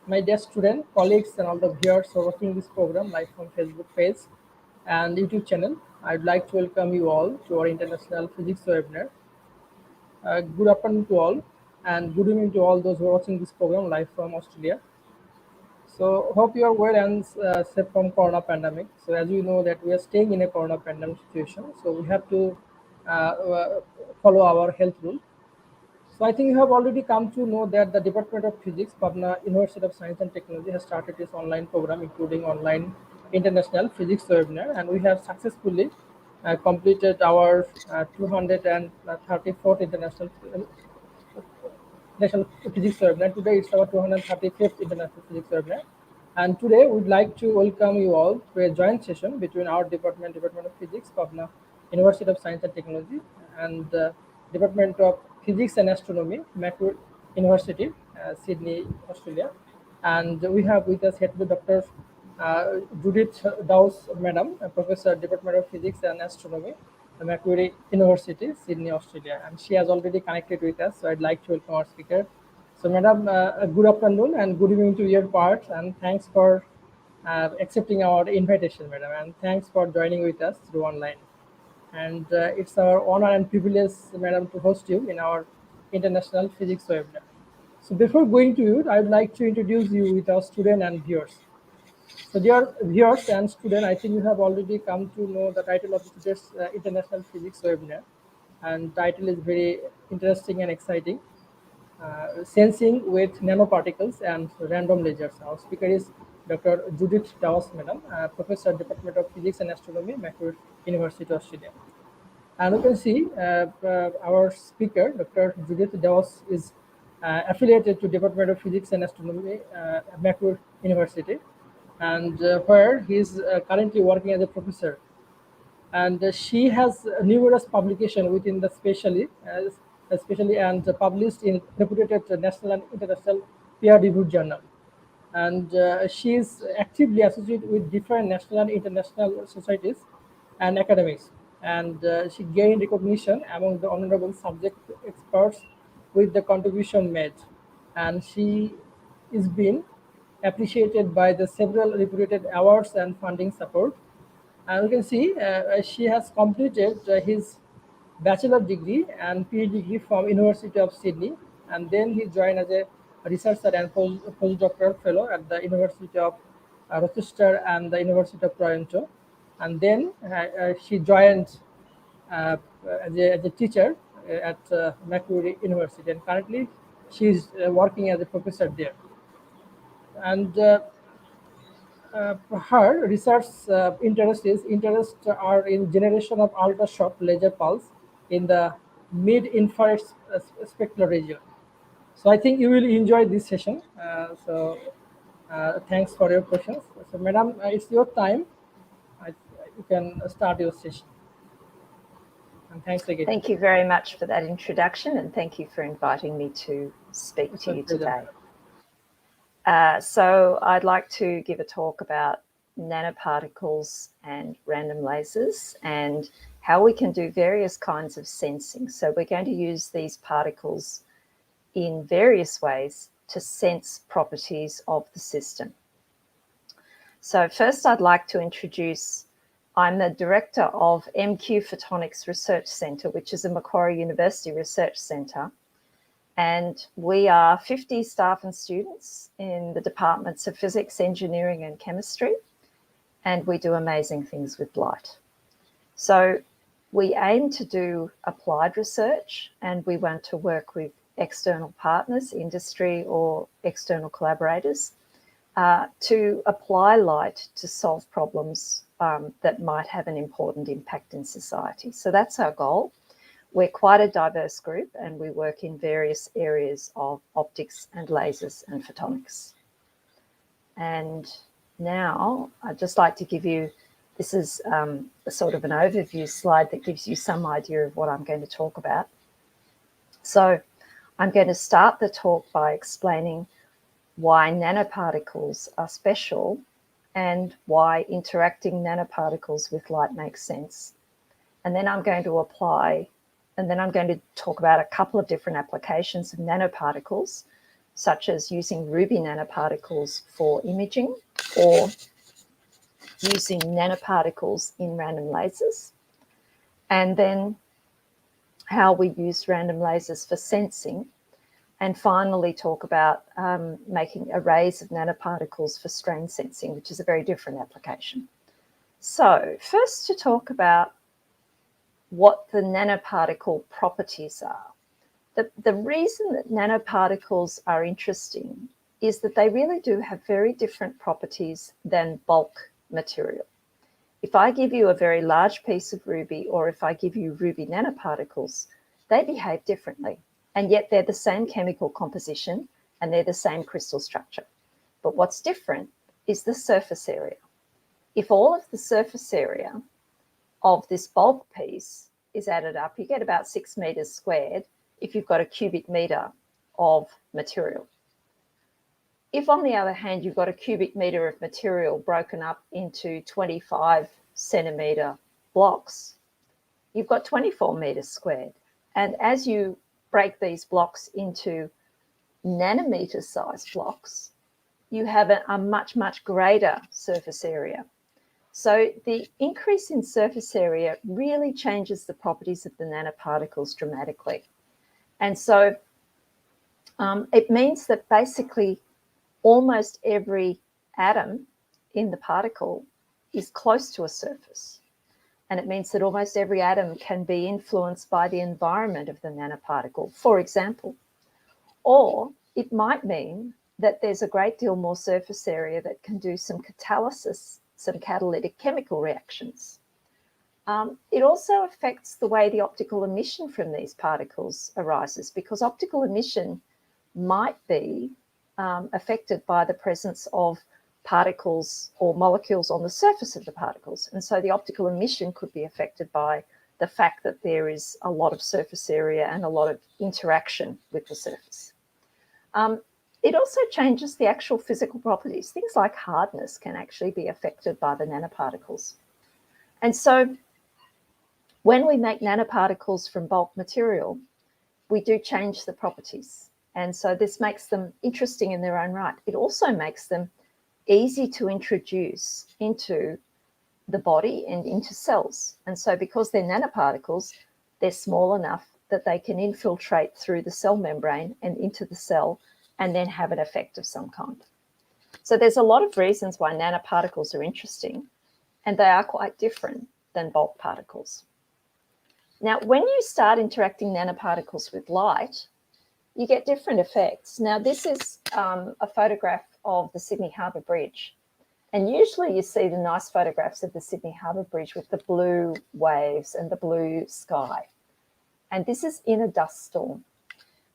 My dear student, colleagues, and all the viewers who are watching this program live from Facebook page and YouTube channel, I'd like to welcome you all to our International Physics webinar. Good afternoon to all, and good evening to all those who are watching this program live from Australia. So, hope you are well and safe from Corona pandemic. So, as you know that we are staying in a Corona pandemic situation, so we have to follow our health rule. So I think you have already come to know that the Department of Physics, Pabna University of Science and Technology has started its online program, including online international physics webinar, and we have successfully completed our 234th international physics webinar. Today it's our 235th international physics webinar, and today we'd like to welcome you all to a joint session between our Department of Physics, Pabna University of Science and Technology, and Department of Physics and Astronomy, Macquarie University, Sydney, Australia. And we have with us here today Dr. Judith Dawes, Madam, Professor, Department of Physics and Astronomy, Macquarie University, Sydney, Australia. And she has already connected with us, so I'd like to welcome our speaker. So, Madam, good afternoon and good evening to your part, and thanks for accepting our invitation, Madam, and thanks for joining with us through online. And it's our honor and privilege, Madam, to host you in our International Physics webinar. So before going to you, I'd like to introduce you with our student and viewers. So dear viewers and students, I think you have already come to know the title of today's International Physics webinar. And title is very interesting and exciting. Sensing with nanoparticles and random lasers. Our speaker is Dr. Judith Dawes, Madam, Professor, Department of Physics and Astronomy, Macquarie University, Australia. And you can see our speaker, Dr. Judith Dawes, is affiliated to Department of Physics and Astronomy, Macquarie University, and where he is currently working as a professor. And she has numerous publications within the especially and published in reputed national and international peer-reviewed journal. And she is actively associated with different national and international societies and academics. And she gained recognition among the honorable subject experts with the contribution made. And she is being appreciated by the several reputed awards and funding support. And you can see she has completed his bachelor degree and PhD degree from University of Sydney, and then he joined as a researcher and postdoctoral fellow at the University of Rochester and the University of Toronto, and then she joined as a teacher at Macquarie University, and currently she is working as a professor there. And her research interests are in generation of ultra short laser pulse in the mid-infrared spectral region. So I think you will enjoy this session. Thanks for your questions. So, Madam, it's your time. I, you can start your session. And thanks again. Thank you very much for that introduction, and thank you for inviting me to speak to you today. So I'd like to give a talk about nanoparticles and random lasers and how we can do various kinds of sensing. So we're going to use these particles in various ways to sense properties of the system. So first I'd like to introduce, I'm the director of MQ Photonics Research Centre, which is a Macquarie University research centre. And we are 50 staff and students in the departments of physics, engineering and chemistry, and we do amazing things with light. So we aim to do applied research, and we want to work with external partners, industry or external collaborators to apply light to solve problems that might have an important impact in society. So that's our goal. We're quite a diverse group and we work in various areas of optics and lasers and photonics. And now I'd just like to give you, this is a sort of an overview slide that gives you some idea of what I'm going to talk about. So I'm going to start the talk by explaining why nanoparticles are special and why interacting nanoparticles with light makes sense. And then I'm going to talk about a couple of different applications of nanoparticles such as using ruby nanoparticles for imaging or using nanoparticles in random lasers, and then how we use random lasers for sensing, and finally talk about making arrays of nanoparticles for strain sensing, which is a very different application. So first, to talk about what the nanoparticle properties are. The reason that nanoparticles are interesting is that they really do have very different properties than bulk material. If I give you a very large piece of ruby, or if I give you ruby nanoparticles, they behave differently, and yet they're the same chemical composition and they're the same crystal structure. But what's different is the surface area. If all of the surface area of this bulk piece is added up, you get about 6 meters squared if you've got a cubic meter of material. If, on the other hand, you've got a cubic meter of material broken up into 25 centimeter blocks, you've got 24 meters squared. And as you break these blocks into nanometer size blocks, you have a much, much greater surface area. So the increase in surface area really changes the properties of the nanoparticles dramatically. And so it means that basically almost every atom in the particle is close to a surface. And it means that almost every atom can be influenced by the environment of the nanoparticle, for example. Or it might mean that there's a great deal more surface area that can do some catalysis, some catalytic chemical reactions. It also affects the way the optical emission from these particles arises, because optical emission might be affected by the presence of particles or molecules on the surface of the particles. And so the optical emission could be affected by the fact that there is a lot of surface area and a lot of interaction with the surface. It also changes the actual physical properties. Things like hardness can actually be affected by the nanoparticles. And so when we make nanoparticles from bulk material, we do change the properties. And so this makes them interesting in their own right. It also makes them easy to introduce into the body and into cells. And so because they're nanoparticles, they're small enough that they can infiltrate through the cell membrane and into the cell and then have an effect of some kind. So there's a lot of reasons why nanoparticles are interesting, and they are quite different than bulk particles. Now, when you start interacting nanoparticles with light, you get different effects. Now, this is a photograph of the Sydney Harbour Bridge. And usually you see the nice photographs of the Sydney Harbour Bridge with the blue waves and the blue sky. And this is in a dust storm.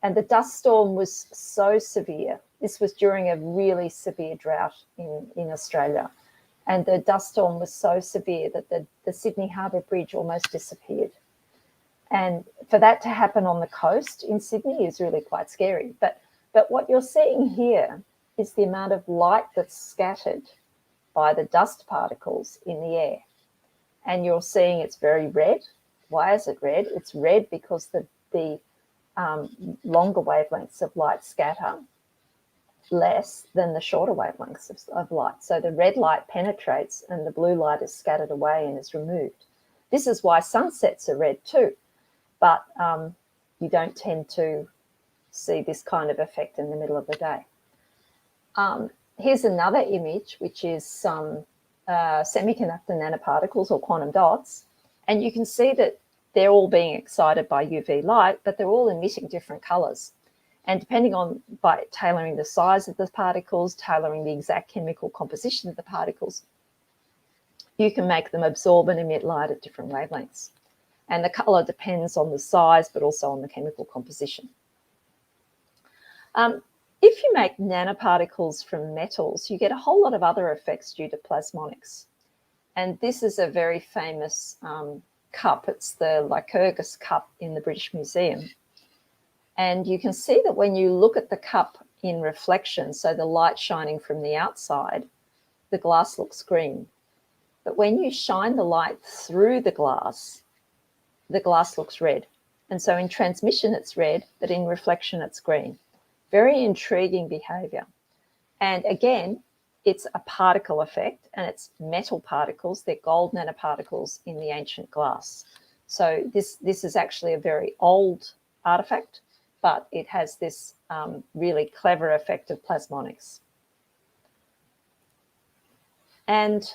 And the dust storm was so severe. This was during a really severe drought in Australia. And the dust storm was so severe that the Sydney Harbour Bridge almost disappeared. And for that to happen on the coast in Sydney is really quite scary. But what you're seeing here is the amount of light that's scattered by the dust particles in the air. And you're seeing it's very red. Why is it red? It's red because the longer wavelengths of light scatter less than the shorter wavelengths of light. So the red light penetrates and the blue light is scattered away and is removed. This is why sunsets are red too. But you don't tend to see this kind of effect in the middle of the day. Here's another image, which is some semiconductor nanoparticles or quantum dots. And you can see that they're all being excited by UV light, but they're all emitting different colors. And depending on, by tailoring the size of the particles, tailoring the exact chemical composition of the particles, you can make them absorb and emit light at different wavelengths. And the color depends on the size, but also on the chemical composition. If you make nanoparticles from metals, you get a whole lot of other effects due to plasmonics. And this is a very famous cup. It's the Lycurgus cup in the British Museum. And you can see that when you look at the cup in reflection, so the light shining from the outside, the glass looks green. But when you shine the light through the glass looks red. And so in transmission, it's red, but in reflection, it's green. Very intriguing behavior. And again, it's a particle effect, and it's metal particles. They're gold nanoparticles in the ancient glass. So this is actually a very old artifact, but it has this really clever effect of plasmonics. And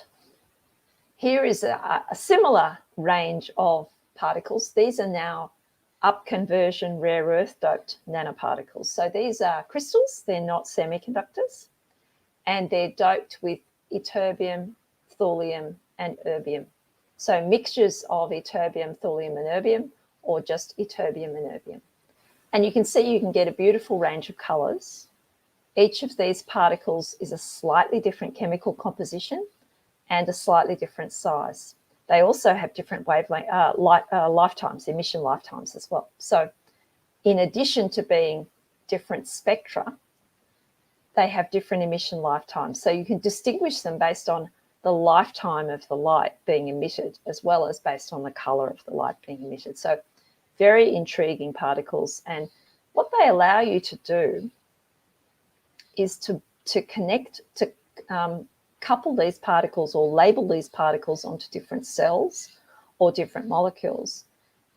here is a similar range of particles. These are now up conversion rare earth doped nanoparticles. So these are crystals, they're not semiconductors, and they're doped with ytterbium, thulium, and erbium. So mixtures of ytterbium, thulium, and erbium, or just ytterbium and erbium. And you can see you can get a beautiful range of colours. Each of these particles is a slightly different chemical composition and a slightly different size. They also have different wavelength lifetimes, emission lifetimes as well. So in addition to being different spectra, they have different emission lifetimes. So you can distinguish them based on the lifetime of the light being emitted, as well as based on the colour of the light being emitted. So very intriguing particles. And what they allow you to do is to connect, to couple these particles or label these particles onto different cells or different molecules,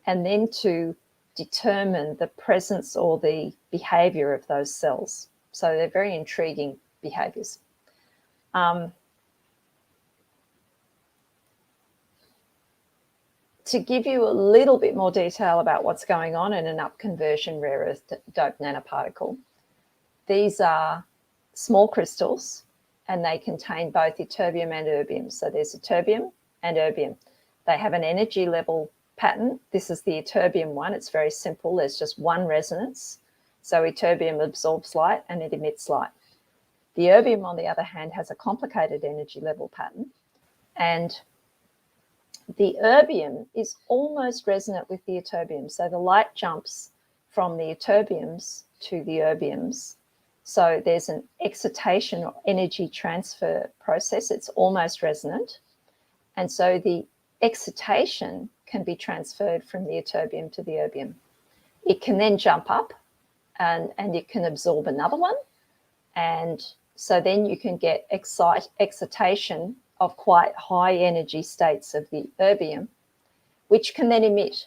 and then to determine the presence or the behaviour of those cells. So they're very intriguing behaviours. To give you a little bit more detail about what's going on in an upconversion rare earth doped nanoparticle, these are small crystals and they contain both ytterbium and erbium. So there's ytterbium and erbium. They have an energy level pattern. This is the ytterbium one. It's very simple. There's just one resonance. So ytterbium absorbs light and it emits light. The erbium, on the other hand, has a complicated energy level pattern, and the erbium is almost resonant with the ytterbium. So the light jumps from the ytterbiums to the erbiums. So there's an excitation or energy transfer process. It's almost resonant. And so the excitation can be transferred from the ytterbium to the erbium. It can then jump up and it can absorb another one. And so then you can get excitation of quite high energy states of the erbium, which can then emit.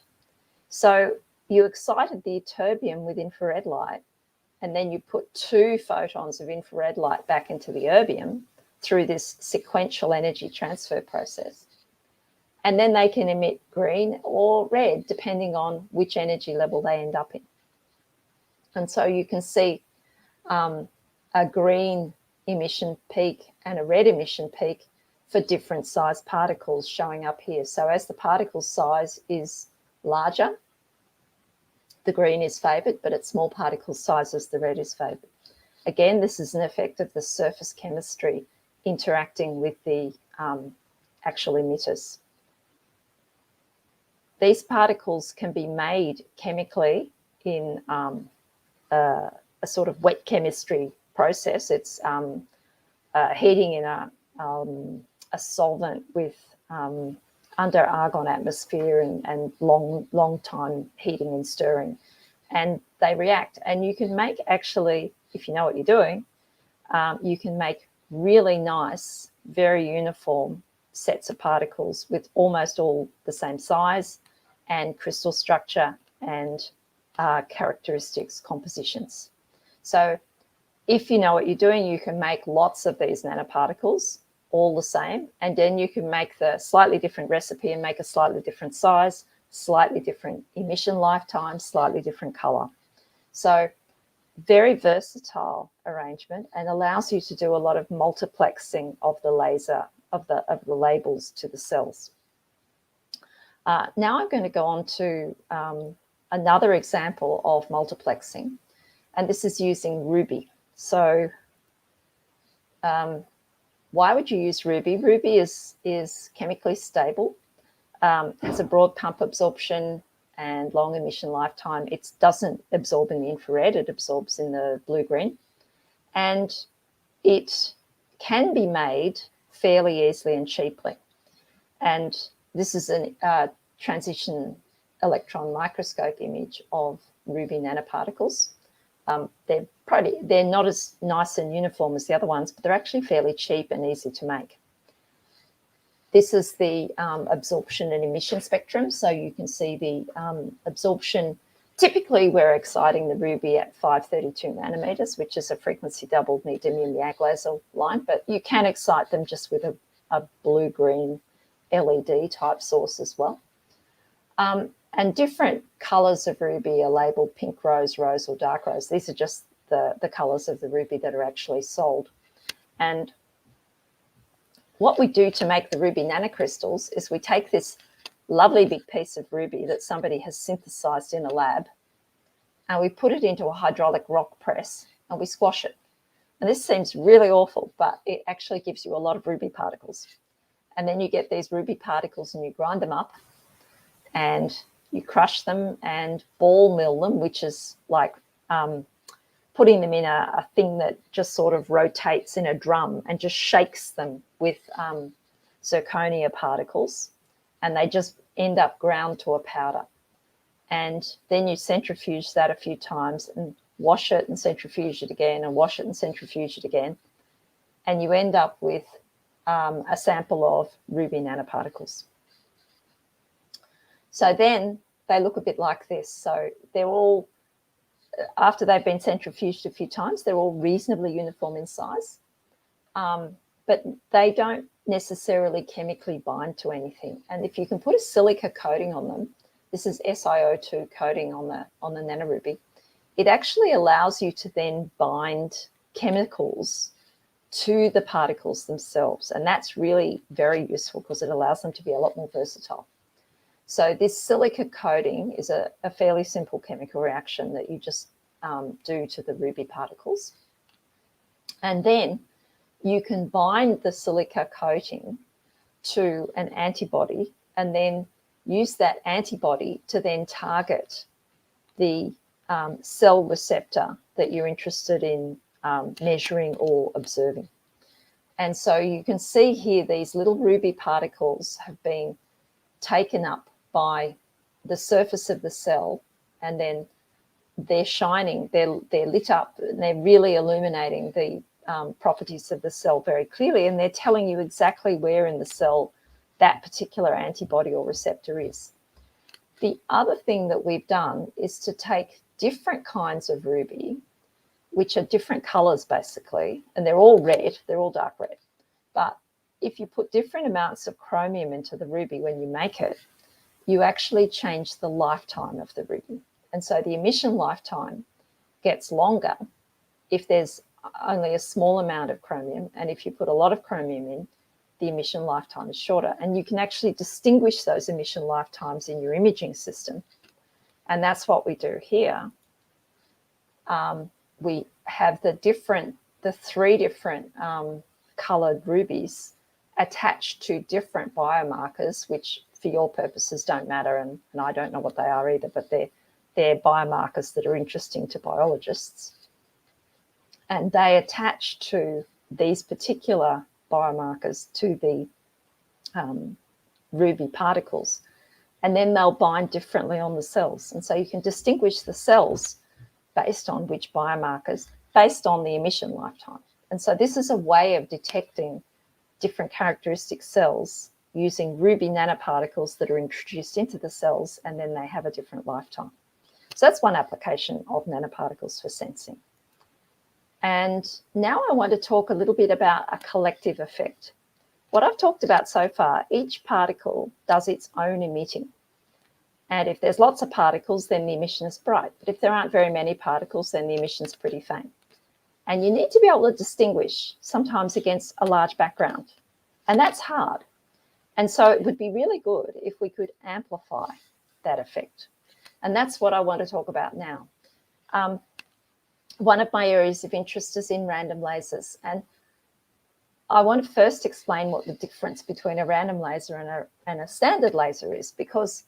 So you excited the ytterbium with infrared light, and then you put 2 photons of infrared light back into the erbium through this sequential energy transfer process. And then they can emit green or red, depending on which energy level they end up in. And so you can see a green emission peak and a red emission peak for different size particles showing up here. So as the particle size is larger, the green is favoured, but at small particle sizes, the red is favoured. Again, this is an effect of the surface chemistry interacting with the actual emitters. These particles can be made chemically in a sort of wet chemistry process. It's heating in a solvent with under argon atmosphere and long time heating and stirring, and they react. And you can make, actually, if you know what you're doing, you can make really nice, very uniform sets of particles with almost all the same size and crystal structure and characteristics, compositions. So if you know what you're doing, you can make lots of these nanoparticles, all the same, and then you can make the slightly different recipe and make a slightly different size, slightly different emission lifetime, slightly different color. So very versatile arrangement, and allows you to do a lot of multiplexing of the laser, of the labels to the cells. Now I'm going to go on to another example of multiplexing, and this is using ruby. So why would you use ruby? Ruby is chemically stable, has a broad pump absorption and long emission lifetime. It doesn't absorb in the infrared, it absorbs in the blue-green. And it can be made fairly easily and cheaply. And this is a transition electron microscope image of ruby nanoparticles. They're they're not as nice and uniform as the other ones, but they're actually fairly cheap and easy to make. This is the absorption and emission spectrum. So you can see the absorption. Typically, we're exciting the ruby at 532 nanometers, which is a frequency doubled neodymium YAG laser line, but you can excite them just with a blue-green LED type source as well. And different colours of ruby are labelled pink rose, rose, or dark rose. These are just the colours of the ruby that are actually sold. And what we do to make the ruby nanocrystals is we take this lovely big piece of ruby that somebody has synthesized in a lab, and we put it into a hydraulic rock press and we squash it. And this seems really awful, but it actually gives you a lot of ruby particles. And then you get these ruby particles and you grind them up and you crush them and ball mill them, which is like putting them in a thing that just sort of rotates in a drum and just shakes them with zirconia particles, and they just end up ground to a powder. And then you centrifuge that a few times and wash it and centrifuge it again and wash it and centrifuge it again. And you end up with a sample of ruby nanoparticles. So then they look a bit like this. So they're all, after they've been centrifuged a few times, they're all reasonably uniform in size, but they don't necessarily chemically bind to anything. And if you can put a silica coating on them, this is SiO2 coating on the nanoruby, it actually allows you to then bind chemicals to the particles themselves. And that's really very useful because it allows them to be a lot more versatile. So this silica coating is a fairly simple chemical reaction that you just do to the ruby particles. And then you can bind the silica coating to an antibody and then use that antibody to then target the cell receptor that you're interested in measuring or observing. And so you can see here these little ruby particles have been taken up by the surface of the cell, and then they're shining, they're lit up, and they're really illuminating the properties of the cell very clearly, and they're telling you exactly where in the cell that particular antibody or receptor is. The other thing that we've done is to take different kinds of ruby, which are different colors basically, and they're all red, they're all dark red. But if you put different amounts of chromium into the ruby when you make it, you actually change the lifetime of the ruby. And so the emission lifetime gets longer if there's only a small amount of chromium, and if you put a lot of chromium in, the emission lifetime is shorter. And you can actually distinguish those emission lifetimes in your imaging system. And that's what we do here. We have the three different colored rubies attached to different biomarkers, which for your purposes don't matter, and I don't know what they are either, but they're biomarkers that are interesting to biologists. And they attach to these particular biomarkers to the ruby particles, and then they'll bind differently on the cells. And so you can distinguish the cells based on which biomarkers, based on the emission lifetime. And so this is a way of detecting different characteristic cells using ruby nanoparticles that are introduced into the cells, and then they have a different lifetime. So that's one application of nanoparticles for sensing. And now I want to talk a little bit about a collective effect. What I've talked about so far, each particle does its own emitting. And if there's lots of particles, then the emission is bright. But if there aren't very many particles, then the emission is pretty faint. And you need to be able to distinguish sometimes against a large background. And that's hard. And so it would be really good if we could amplify that effect. And that's what I want to talk about now. One of my areas of interest is in random lasers. And I want to first explain what the difference between a random laser and a standard laser is, because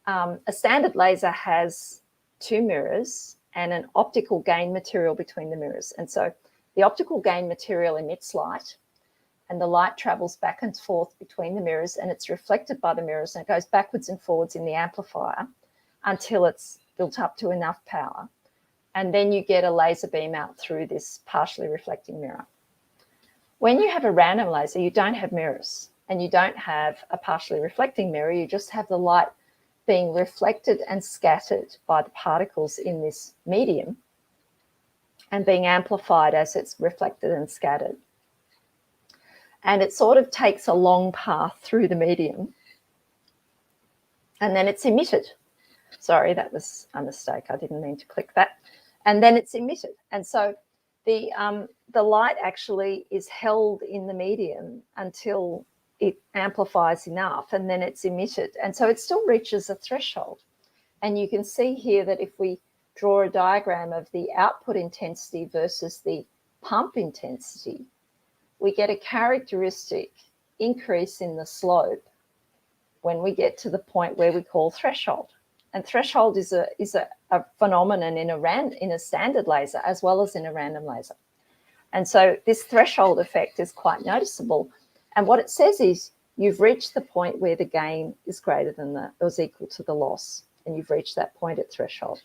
a standard laser has two mirrors and an optical gain material between the mirrors. And so the optical gain material emits light, and the light travels back and forth between the mirrors, and it's reflected by the mirrors, and it goes backwards and forwards in the amplifier until it's built up to enough power. and then you get a laser beam out through this partially reflecting mirror. When you have a random laser, you don't have mirrors, and you don't have a partially reflecting mirror. You just have the light being reflected and scattered by the particles in this medium and being amplified as it's reflected and scattered. And it sort of takes a long path through the medium, and then it's emitted. Sorry, that was a mistake. I didn't mean to click that. And then it's emitted. And so the light actually is held in the medium until it amplifies enough, and then it's emitted. And so it still reaches a threshold. And you can see here that if we draw a diagram of the output intensity versus the pump intensity, we get a characteristic increase in the slope when we get to the point where we call threshold. And threshold is a phenomenon in a standard laser as well as in a random laser. And so this threshold effect is quite noticeable. And what it says is you've reached the point where the gain is greater than or is equal to the loss, and you've reached that point at threshold.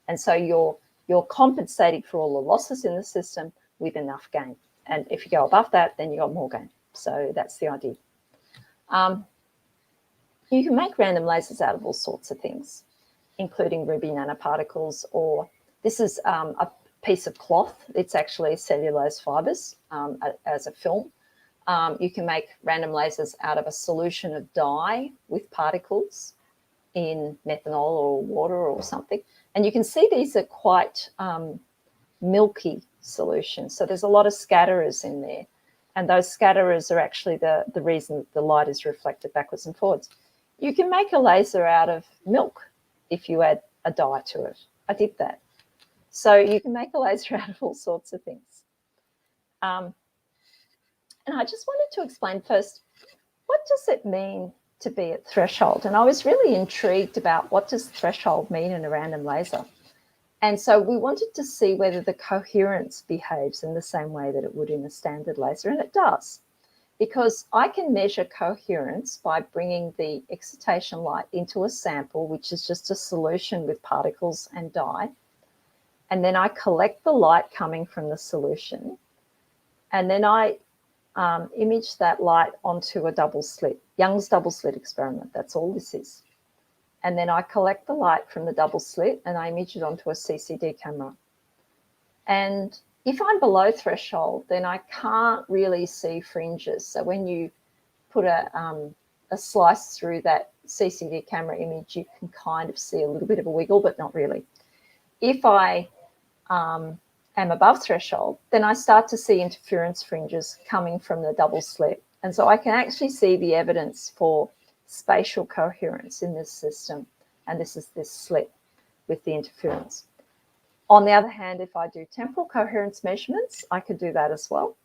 And so you're compensating for all the losses in the system with enough gain. And if you go above that, then you got more gain. So that's the idea. You can make random lasers out of all sorts of things, including ruby nanoparticles, or this is a piece of cloth. It's actually cellulose fibers as a film. You can make random lasers out of a solution of dye with particles in methanol or water or something. And you can see these are quite milky solutions. So there's a lot of scatterers in there. And those scatterers are actually the reason that the light is reflected backwards and forwards. You can make a laser out of milk if you add a dye to it. I did that. So you can make a laser out of all sorts of things. And I just wanted to explain first, what does it mean to be at threshold? And I was really intrigued about what does threshold mean in a random laser. And so we wanted to see whether the coherence behaves in the same way that it would in a standard laser, and it does. Because I can measure coherence by bringing the excitation light into a sample, which is just a solution with particles and dye. And then I collect the light coming from the solution. And then I image that light onto a double slit, Young's double slit experiment. That's all this is. And then I collect the light from the double slit and I image it onto a CCD camera. And if I'm below threshold, then I can't really see fringes. So when you put a slice through that CCD camera image, you can kind of see a little bit of a wiggle, but not really. If I am above threshold, then I start to see interference fringes coming from the double slit. And so I can actually see the evidence for spatial coherence in this system. And this is this slit with the interference. On the other hand, if I do temporal coherence measurements, I could do that as well.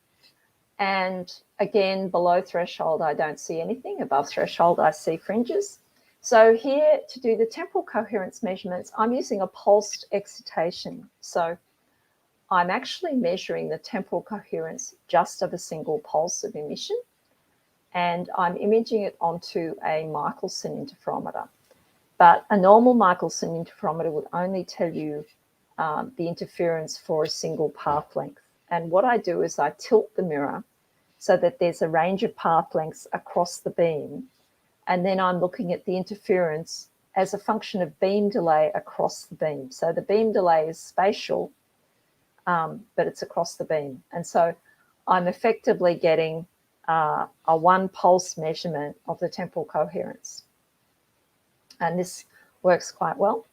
And again, below threshold, I don't see anything. Above threshold, I see fringes. So here, to do the temporal coherence measurements, I'm using a pulsed excitation. So I'm actually measuring the temporal coherence just of a single pulse of emission, and I'm imaging it onto a Michelson interferometer. But a normal Michelson interferometer would only tell you the interference for a single path length. And what I do is I tilt the mirror so that there's a range of path lengths across the beam. And then I'm looking at the interference as a function of beam delay across the beam. So the beam delay is spatial, but it's across the beam. And so I'm effectively getting a one pulse measurement of the temporal coherence. And this works quite well.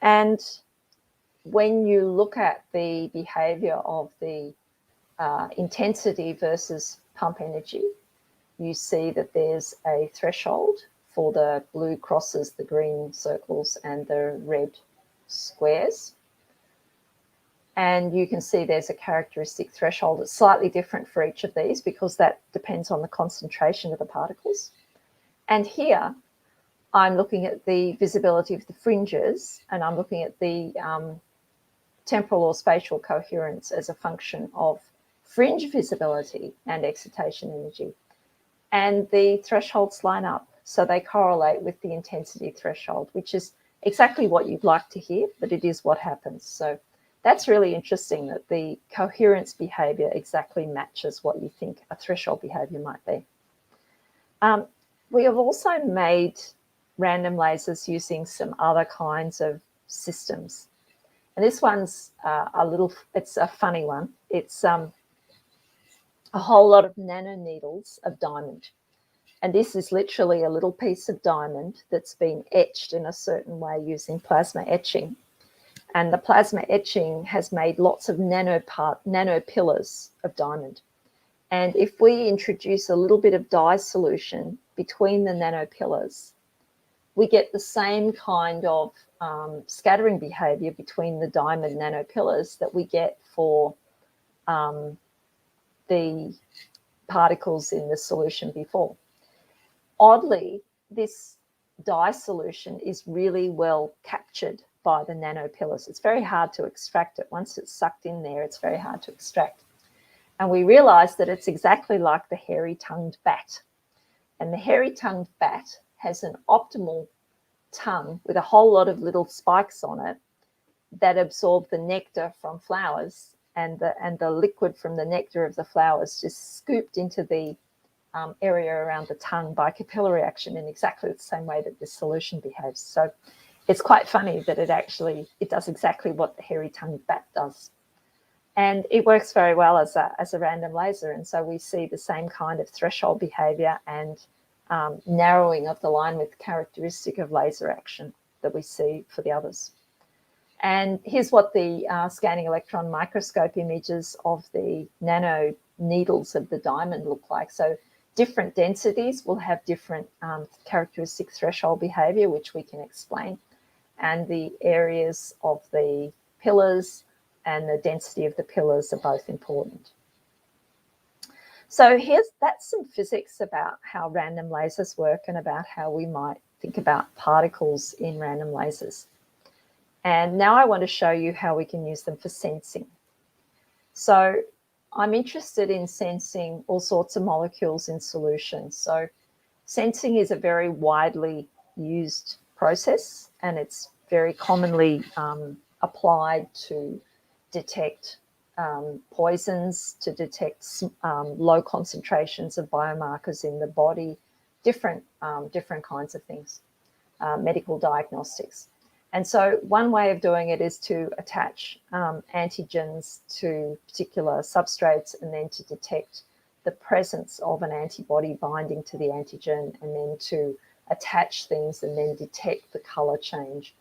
And when you look at the behavior of the intensity versus pump energy, you see that there's a threshold for the blue crosses, the green circles, and the red squares. And you can see there's a characteristic threshold. It's slightly different for each of these because that depends on the concentration of the particles. And here, I'm looking at the visibility of the fringes, and I'm looking at the temporal or spatial coherence as a function of fringe visibility and excitation energy. And the thresholds line up, so they correlate with the intensity threshold, which is exactly what you'd like to hear, but it is what happens. So that's really interesting, that the coherence behavior exactly matches what you think a threshold behavior might be. We have also made random lasers using some other kinds of systems. And this one's it's a funny one. It's a whole lot of nanoneedles of diamond. And this is literally a little piece of diamond that's been etched in a certain way using plasma etching. And the plasma etching has made lots of nanopillars of diamond. And if we introduce a little bit of dye solution between the nanopillars, we get the same kind of scattering behavior between the diamond nanopillars that we get for the particles in the solution before. Oddly, this dye solution is really well captured by the nanopillars. It's very hard to extract it. Once it's sucked in there, it's very hard to extract. And we realized that it's exactly like the hairy-tongued bat. And the hairy-tongued bat has an optimal tongue with a whole lot of little spikes on it that absorb the nectar from flowers, and the liquid from the nectar of the flowers just scooped into the area around the tongue by capillary action in exactly the same way that this solution behaves. So it's quite funny that it does exactly what the hairy-tongued bat does. And it works very well as a random laser. And so we see the same kind of threshold behavior and narrowing of the line with characteristic of laser action that we see for the others. And here's what the scanning electron microscope images of the nano needles of the diamond look like. So different densities will have different characteristic threshold behavior, which we can explain. And the areas of the pillars and the density of the pillars are both important. So that's some physics about how random lasers work and about how we might think about particles in random lasers. And now I want to show you how we can use them for sensing. So I'm interested in sensing all sorts of molecules in solution. So sensing is a very widely used process, and it's very commonly applied to detect poisons, to detect low concentrations of biomarkers in the body, different kinds of things, medical diagnostics. And so one way of doing it is to attach antigens to particular substrates and then to detect the presence of an antibody binding to the antigen, and then to attach things and then detect the color change,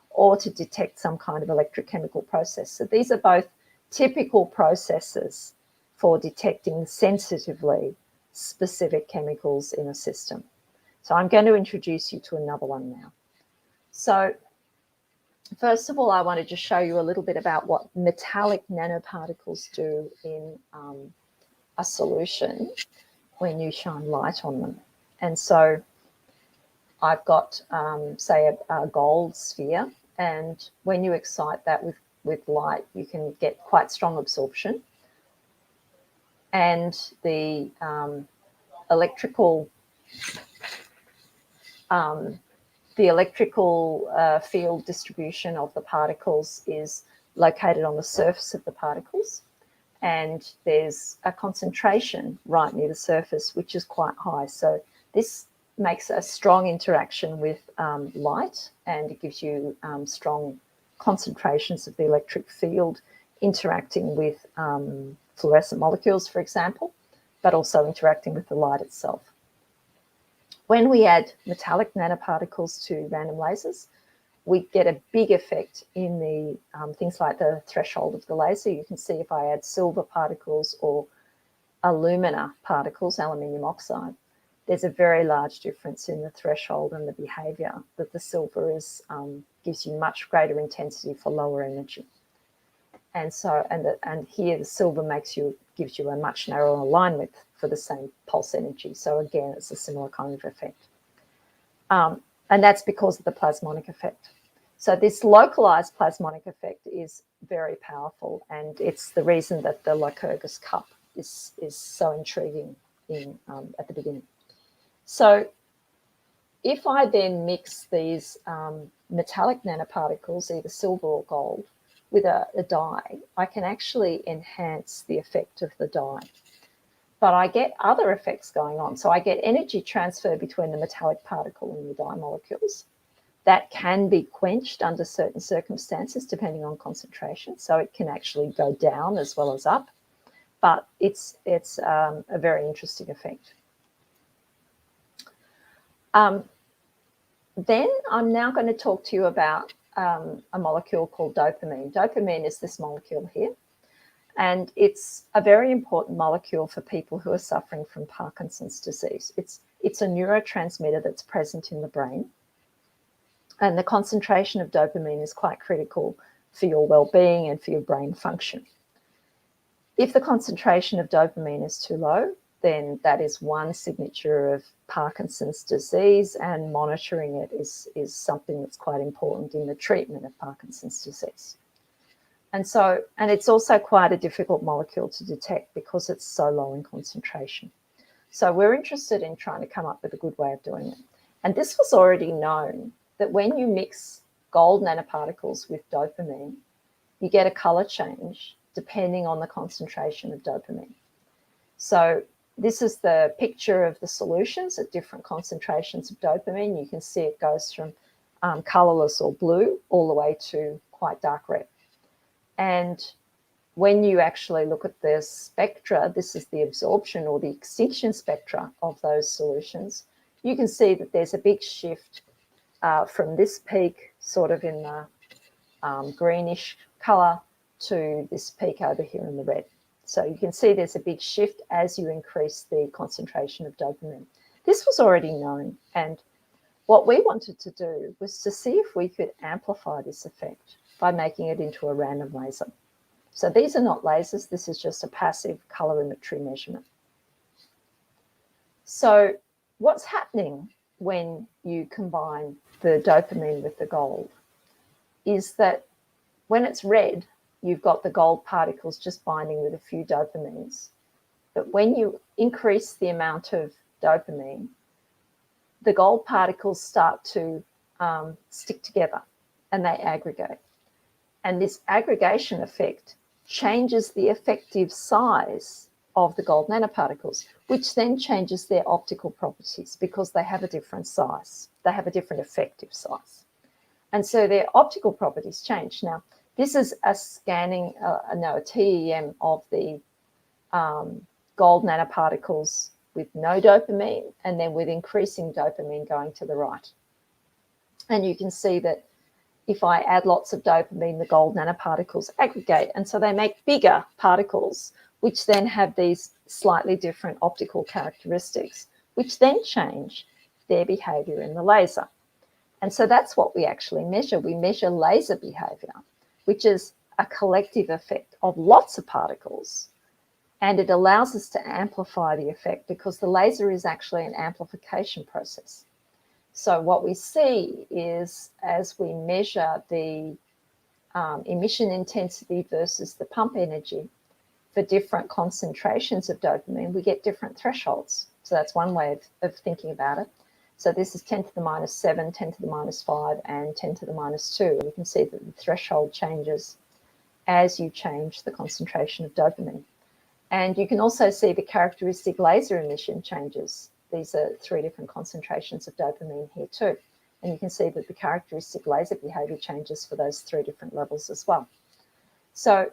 or to detect some kind of electrochemical process. So these are both typical processes for detecting sensitively specific chemicals in a system. So I'm going to introduce you to another one now. So first of all, I wanted to show you a little bit about what metallic nanoparticles do in a solution when you shine light on them. And so I've got, say, a gold sphere, and when you excite that with light, you can get quite strong absorption. And the electrical field distribution of the particles is located on the surface of the particles, and there's a concentration right near the surface which is quite high. So this makes a strong interaction with light, and it gives you strong concentrations of the electric field interacting with fluorescent molecules, for example, but also interacting with the light itself. When we add metallic nanoparticles to random lasers, we get a big effect in the things like the threshold of the laser. You can see if I add silver particles or alumina particles, aluminium oxide, there's a very large difference in the threshold and the behavior, that the silver gives you much greater intensity for lower energy. And so, and here the silver gives you a much narrower line width for the same pulse energy. So again, it's a similar kind of effect. And that's because of the plasmonic effect. So this localized plasmonic effect is very powerful, and it's the reason that the Lycurgus cup is so intriguing at the beginning. So if I then mix these metallic nanoparticles, either silver or gold, with a dye, I can actually enhance the effect of the dye. But I get other effects going on. So I get energy transfer between the metallic particle and the dye molecules. That can be quenched under certain circumstances, depending on concentration. So it can actually go down as well as up. But it's a very interesting effect. Then I'm now going to talk to you about a molecule called dopamine. Dopamine is this molecule here. And it's a very important molecule for people who are suffering from Parkinson's disease. It's a neurotransmitter that's present in the brain. And the concentration of dopamine is quite critical for your well-being and for your brain function. If the concentration of dopamine is too low, then that is one signature of Parkinson's disease, and monitoring it is something that's quite important in the treatment of Parkinson's disease. And it's also quite a difficult molecule to detect because it's so low in concentration. So we're interested in trying to come up with a good way of doing it. And this was already known that when you mix gold nanoparticles with dopamine, you get a color change depending on the concentration of dopamine. So this is the picture of the solutions at different concentrations of dopamine. You can see it goes from colorless or blue all the way to quite dark red. And when you actually look at the spectra, this is the absorption or the extinction spectra of those solutions, you can see that there's a big shift from this peak sort of in the greenish color to this peak over here in the red. So you can see there's a big shift as you increase the concentration of dopamine. This was already known, and what we wanted to do was to see if we could amplify this effect by making it into a random laser. So these are not lasers, this is just a passive colorimetry measurement. So what's happening when you combine the dopamine with the gold is that when it's red, you've got the gold particles just binding with a few dopamines. But when you increase the amount of dopamine, the gold particles start to stick together and they aggregate. And this aggregation effect changes the effective size of the gold nanoparticles, which then changes their optical properties because they have a different size. They have a different effective size. And so their optical properties change. Now, this is a scanning, a TEM of the gold nanoparticles with no dopamine and then with increasing dopamine going to the right. And you can see that if I add lots of dopamine, the gold nanoparticles aggregate, and so they make bigger particles, which then have these slightly different optical characteristics, which then change their behavior in the laser. And so that's what we actually measure. We measure laser behavior, which is a collective effect of lots of particles, and it allows us to amplify the effect because the laser is actually an amplification process. So what we see is as we measure the emission intensity versus the pump energy for different concentrations of dopamine, we get different thresholds. So that's one way of thinking about it. So this is 10 to the minus 7, 10 to the minus 5, and 10 to the minus 2. And you can see that the threshold changes as you change the concentration of dopamine. And you can also see the characteristic laser emission changes. These are 3 different concentrations of dopamine here too. And you can see that the characteristic laser behavior changes for those 3 different levels as well. So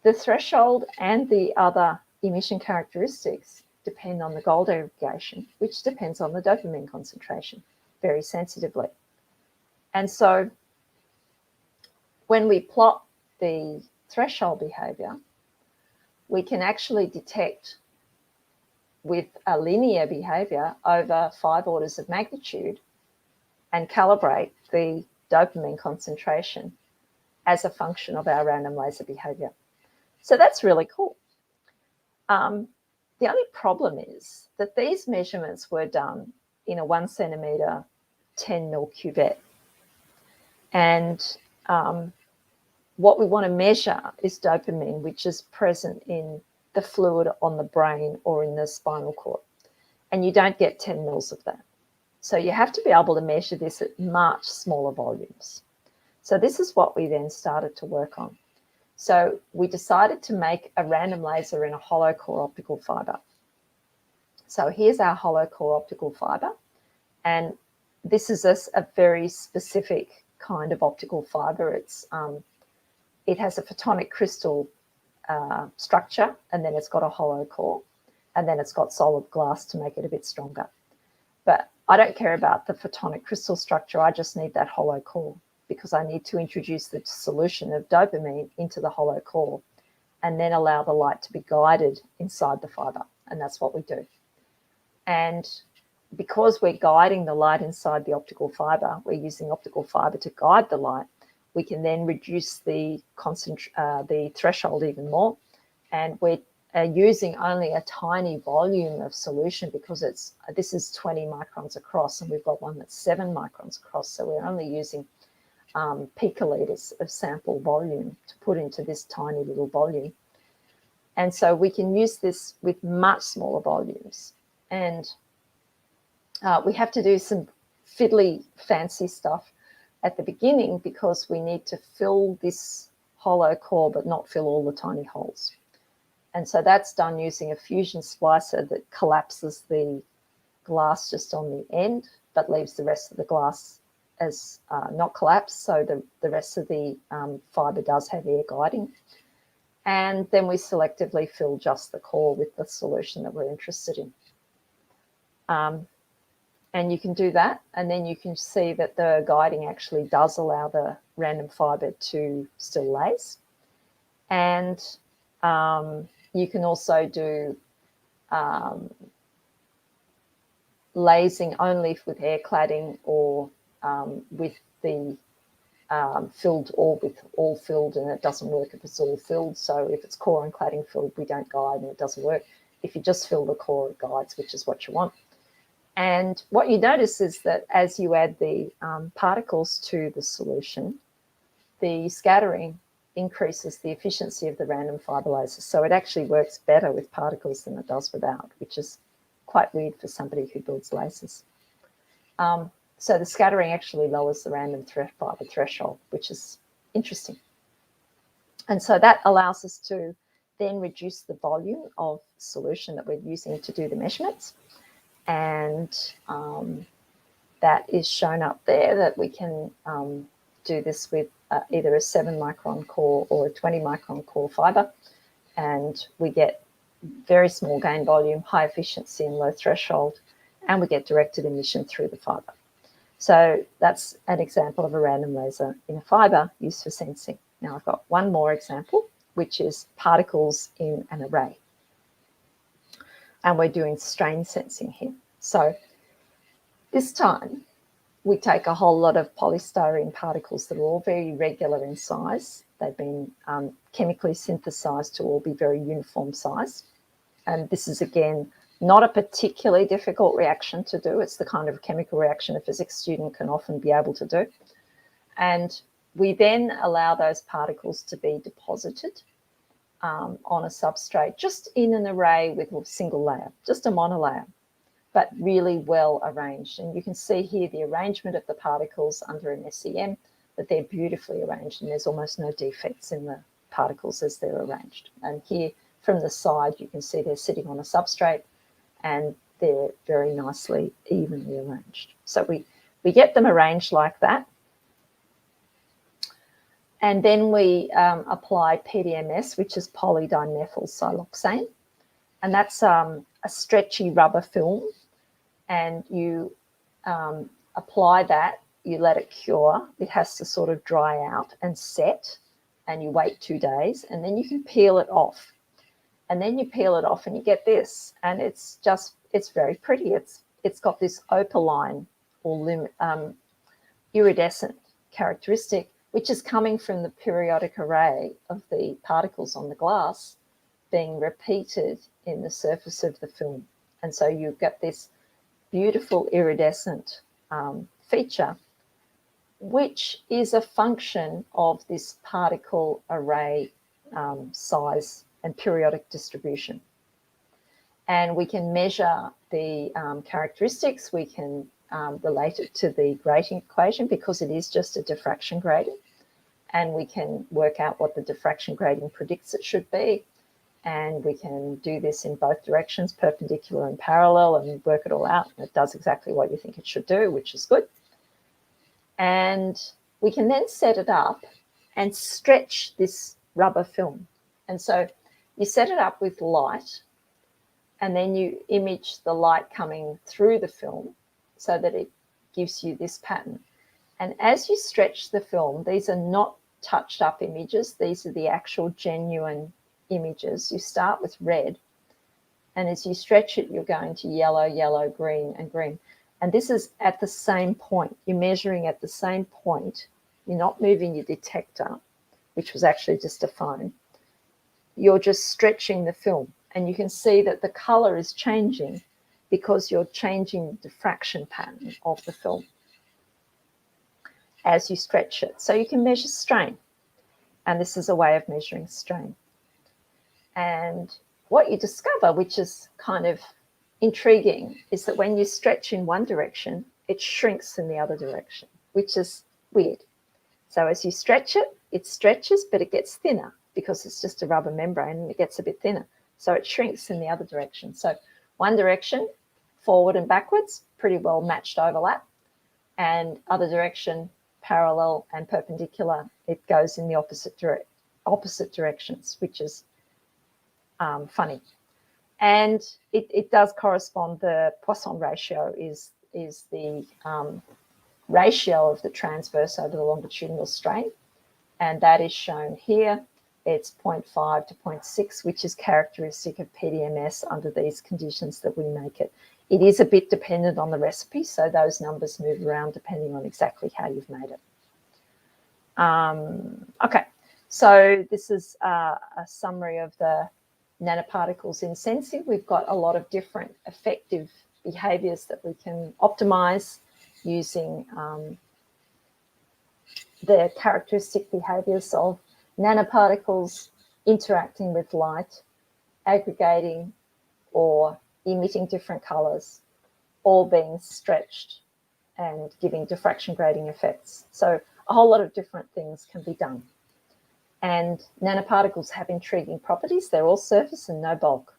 the threshold and the other emission characteristics depend on the gold aggregation, which depends on the dopamine concentration very sensitively. And so when we plot the threshold behavior, we can actually detect with a linear behavior over 5 orders of magnitude and calibrate the dopamine concentration as a function of our random laser behavior. So that's really cool. The only problem is that these measurements were done in a 1 centimetre, 10 mil cuvette. And what we want to measure is dopamine, which is present in the fluid on the brain or in the spinal cord. And you don't get 10 mils of that. So you have to be able to measure this at much smaller volumes. So this is what we then started to work on. So we decided to make a random laser in a hollow core optical fiber. So here's our hollow core optical fiber, and this is a very specific kind of optical fiber. It has a photonic crystal structure, and then it's got a hollow core, and then it's got solid glass to make it a bit stronger. But I don't care about the photonic crystal structure. I just need that hollow core, because I need to introduce the solution of dopamine into the hollow core and then allow the light to be guided inside the fiber. And that's what we do. And because we're guiding the light inside the optical fiber, we're using optical fiber to guide the light, we can then reduce the threshold even more. And we're using only a tiny volume of solution, because this is 20 microns across, and we've got one that's 7 microns across. So we're only using picoliters of sample volume to put into this tiny little volume. And so we can use this with much smaller volumes. And we have to do some fiddly fancy stuff at the beginning, because we need to fill this hollow core but not fill all the tiny holes. And so that's done using a fusion splicer that collapses the glass just on the end, but leaves the rest of the glass as not collapsed, so the rest of the fibre does have air guiding. And then we selectively fill just the core with the solution that we're interested in. And you can do that, and then you can see that the guiding actually does allow the random fibre to still laze. And you can also do lasing only with air cladding, or with the filled, or with all filled, and it doesn't work if it's all filled. So if it's core and cladding filled, we don't guide and it doesn't work. If you just fill the core, it guides, which is what you want. And what you notice is that as you add the particles to the solution, the scattering increases the efficiency of the random fibre laser. So it actually works better with particles than it does without, which is quite weird for somebody who builds lasers. So the scattering actually lowers the random fibre threshold, which is interesting. And so that allows us to then reduce the volume of solution that we're using to do the measurements. And that is shown up there, that we can do this with either a 7 micron core or a 20 micron core fibre, and we get very small gain volume, high efficiency and low threshold, and we get directed emission through the fibre. So that's an example of a random laser in a fibre used for sensing. Now I've got one more example, which is particles in an array. And we're doing strain sensing here. So this time we take a whole lot of polystyrene particles that are all very regular in size. They've been chemically synthesized to all be very uniform size. And this is, again, not a particularly difficult reaction to do. It's the kind of chemical reaction a physics student can often be able to do. And we then allow those particles to be deposited on a substrate, just in an array with a single layer, just a monolayer, but really well arranged. And you can see here the arrangement of the particles under an SEM, that they're beautifully arranged, and there's almost no defects in the particles as they're arranged. And here from the side, you can see they're sitting on a substrate and they're very nicely, evenly arranged. So we get them arranged like that. And then we apply PDMS, which is polydimethyl siloxane. And that's a stretchy rubber film. And you apply that, you let it cure. It has to sort of dry out and set, and you wait 2 days, and then you can peel it off. And then you peel it off and you get this, and it's very pretty. It's got this opaline or iridescent characteristic, which is coming from the periodic array of the particles on the glass being repeated in the surface of the film. And so you get this beautiful iridescent feature, which is a function of this particle array size and periodic distribution. And we can measure the characteristics. We can relate it to the grating equation, because it is just a diffraction grating. and we can work out what the diffraction grating predicts it should be. And we can do this in both directions, perpendicular and parallel, and work it all out. And it does exactly what you think it should do, which is good. And we can then set it up and stretch this rubber film. And so you set it up with light, and then you image the light coming through the film so that it gives you this pattern. And as you stretch the film, these are not touched up images. These are the actual genuine images. You start with red, and as you stretch it, you're going to yellow, yellow, green, and green. And this is at the same point. You're measuring at the same point. You're not moving your detector, which was actually just a phone. You're just stretching the film, and you can see that the color is changing because you're changing the diffraction pattern of the film as you stretch it. So you can measure strain, and this is a way of measuring strain. And what you discover, which is kind of intriguing, is that when you stretch in one direction, it shrinks in the other direction, which is weird. So as you stretch it, it stretches, but it gets thinner because it's just a rubber membrane and it gets a bit thinner. So it shrinks in the other direction. So one direction, forward and backwards, pretty well matched overlap, and other direction, parallel and perpendicular, it goes in the opposite directions, which is funny. And it does correspond. The Poisson ratio is the ratio of the transverse over the longitudinal strain, and that is shown here. It's 0.5 to 0.6, which is characteristic of PDMS under these conditions that we make it. It is a bit dependent on the recipe, so those numbers move around depending on exactly how you've made it. Okay, so this is a summary of the nanoparticles in sensing. We've got a lot of different effective behaviours that we can optimise using the characteristic behaviours of nanoparticles interacting with light, aggregating or emitting different colours, all being stretched and giving diffraction grating effects. So a whole lot of different things can be done. And nanoparticles have intriguing properties. They're all surface and no bulk.